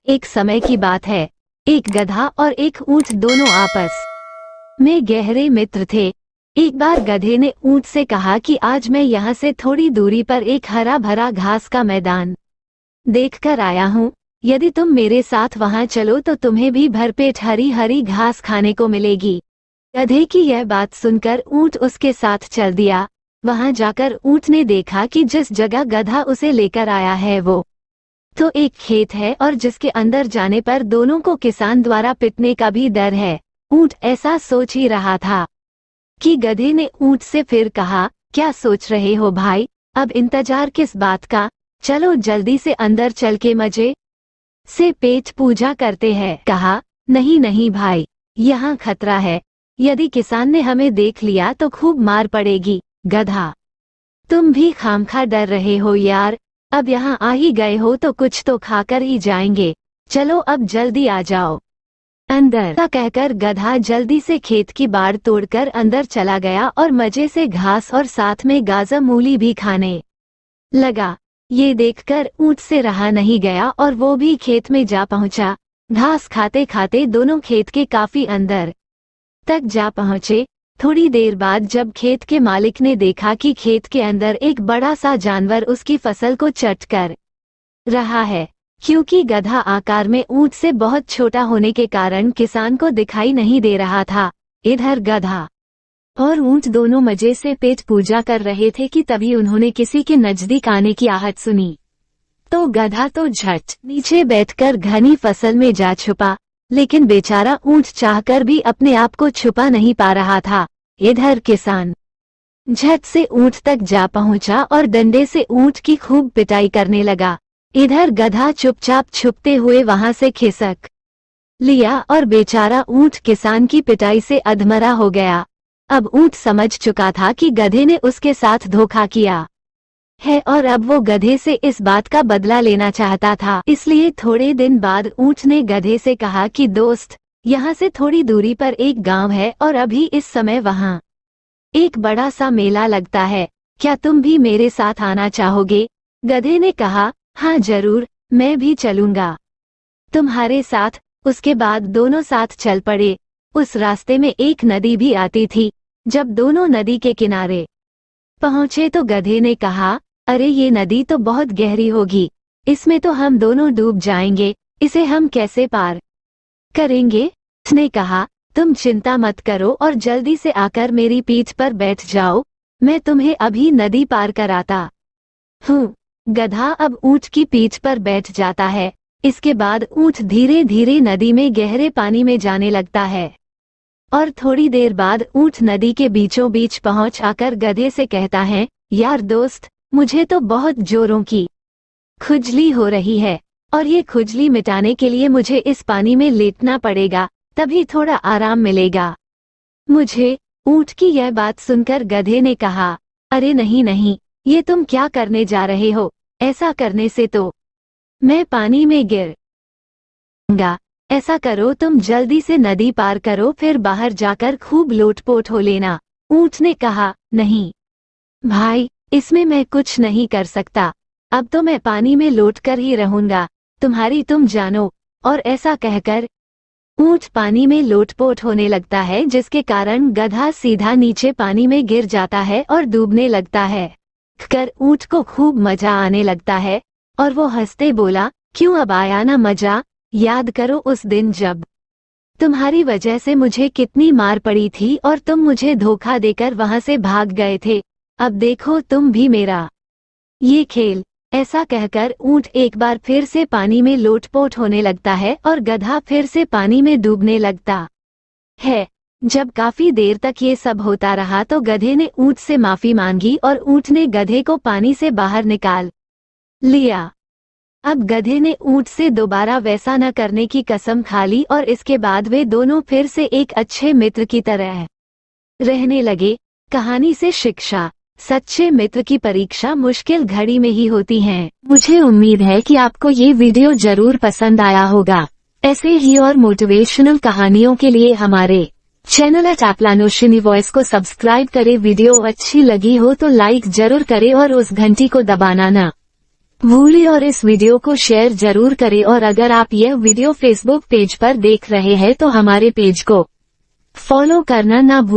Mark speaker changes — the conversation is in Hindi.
Speaker 1: एक समय की बात है, एक गधा और एक ऊंट दोनों आपस में गहरे मित्र थे। एक बार गधे ने ऊंट से कहा कि आज मैं यहाँ से थोड़ी दूरी पर एक हरा भरा घास का मैदान देखकर आया हूँ। यदि तुम मेरे साथ वहाँ चलो तो तुम्हें भी भरपेट हरी हरी घास खाने को मिलेगी। गधे की यह बात सुनकर ऊंट उसके साथ चल दिया। वहाँ जाकर ऊंट ने देखा कि जिस जगह गधा उसे लेकर आया है वो तो एक खेत है और जिसके अंदर जाने पर दोनों को किसान द्वारा पिटने का भी डर है। ऊंट ऐसा सोच ही रहा था कि गधे ने ऊंट से फिर कहा, क्या सोच रहे हो भाई, अब इंतजार किस बात का, चलो जल्दी से अंदर चल के मजे से पेट पूजा करते हैं। कहा, नहीं नहीं भाई, यहाँ खतरा है, यदि किसान ने हमें देख लिया तो खूब मार पड़ेगी। गधा, तुम भी खामखा डर रहे हो यार, अब यहाँ आ ही गए हो तो कुछ तो खाकर ही जाएंगे, चलो अब जल्दी आ जाओ अंदर। ऐसा कहकर गधा जल्दी से खेत की बाड़ तोड़कर अंदर चला गया और मजे से घास और साथ में गाजर मूली भी खाने लगा। ये देखकर ऊंट से रहा नहीं गया और वो भी खेत में जा पहुंचा। घास खाते खाते दोनों खेत के काफी अंदर तक जा पहुंचे। थोड़ी देर बाद जब खेत के मालिक ने देखा कि खेत के अंदर एक बड़ा सा जानवर उसकी फसल को चट कर रहा है, क्योंकि गधा आकार में ऊंट से बहुत छोटा होने के कारण किसान को दिखाई नहीं दे रहा था। इधर गधा और ऊंट दोनों मजे से पेट पूजा कर रहे थे कि तभी उन्होंने किसी के नजदीक आने की आहट सुनी। तो गधा तो झट नीचे बैठकर घनी फसल में जा छुपा, लेकिन बेचारा ऊंट चाहकर भी अपने आप को छुपा नहीं पा रहा था। इधर किसान झट से ऊंट तक जा पहुंचा और डंडे से ऊंट की खूब पिटाई करने लगा। इधर गधा चुपचाप छुपते हुए वहां से खिसक लिया और बेचारा ऊंट किसान की पिटाई से अधमरा हो गया। अब ऊंट समझ चुका था कि गधे ने उसके साथ धोखा किया है और अब वो गधे से इस बात का बदला लेना चाहता था। इसलिए थोड़े दिन बाद ऊंट ने गधे से कहा कि दोस्त, यहाँ से थोड़ी दूरी पर एक गांव है और अभी इस समय वहाँ एक बड़ा सा मेला लगता है, क्या तुम भी मेरे साथ आना चाहोगे? गधे ने कहा, हाँ जरूर, मैं भी चलूंगा तुम्हारे साथ। उसके बाद दोनों साथ चल पड़े। उस रास्ते में एक नदी भी आती थी। जब दोनों नदी के किनारे पहुंचे तो गधे ने कहा, अरे ये नदी तो बहुत गहरी होगी, इसमें तो हम दोनों डूब जाएंगे, इसे हम कैसे पार करेंगे? उसने कहा, तुम चिंता मत करो और जल्दी से आकर मेरी पीठ पर बैठ जाओ, मैं तुम्हें अभी नदी पार कराता हूँ। गधा अब ऊंट की पीठ पर बैठ जाता है। इसके बाद ऊंट धीरे धीरे नदी में गहरे पानी में जाने लगता है और थोड़ी देर बाद ऊंट नदी के बीचों बीच पहुंच आकर गधे से कहता है, यार दोस्त, मुझे तो बहुत जोरों की खुजली हो रही है और ये खुजली मिटाने के लिए मुझे इस पानी में लेटना पड़ेगा, तभी थोड़ा आराम मिलेगा मुझे। ऊंट की यह बात सुनकर गधे ने कहा, अरे नहीं नहीं, ये तुम क्या करने जा रहे हो, ऐसा करने से तो मैं पानी में गिर जाऊंगा। ऐसा करो, तुम जल्दी से नदी पार करो, फिर बाहर जाकर खूब लोटपोट हो लेना। ऊंट ने कहा, नहीं भाई, इसमें मैं कुछ नहीं कर सकता, अब तो मैं पानी में लौटकर ही रहूंगा, तुम्हारी तुम जानो। और ऐसा कहकर ऊंट पानी में लोटपोट होने लगता है, जिसके कारण गधा सीधा नीचे पानी में गिर जाता है और डूबने लगता है। कर ऊंट को खूब मजा आने लगता है और वो हंसते बोला, क्यों अब आया ना मजा, याद करो उस दिन जब तुम्हारी वजह से मुझे कितनी मार पड़ी थी और तुम मुझे धोखा देकर वहां से भाग गए थे, अब देखो तुम भी मेरा ये खेल। ऐसा कहकर ऊंट एक बार फिर से पानी में लोटपोट होने लगता है और गधा फिर से पानी में डूबने लगता है। जब काफी देर तक ये सब होता रहा तो गधे ने ऊंट से माफी मांगी और ऊंट ने गधे को पानी से बाहर निकाल लिया। अब गधे ने ऊंट से दोबारा वैसा न करने की कसम खा ली और इसके बाद वे दोनों फिर से एक अच्छे मित्र की तरह रहने लगे। कहानी से शिक्षा, सच्चे मित्र की परीक्षा मुश्किल घड़ी में ही होती है। मुझे उम्मीद है कि आपको ये वीडियो जरूर पसंद आया होगा। ऐसे ही और मोटिवेशनल कहानियों के लिए हमारे चैनल टैप्लानोशिनी वॉइस को सब्सक्राइब करें। वीडियो अच्छी लगी हो तो लाइक जरूर करें और उस घंटी को दबाना ना भूलिए और इस वीडियो को शेयर जरूर करें और अगर आप यह वीडियो फेसबुक पेज पर देख रहे हैं तो हमारे पेज को फॉलो करना ना भूलें।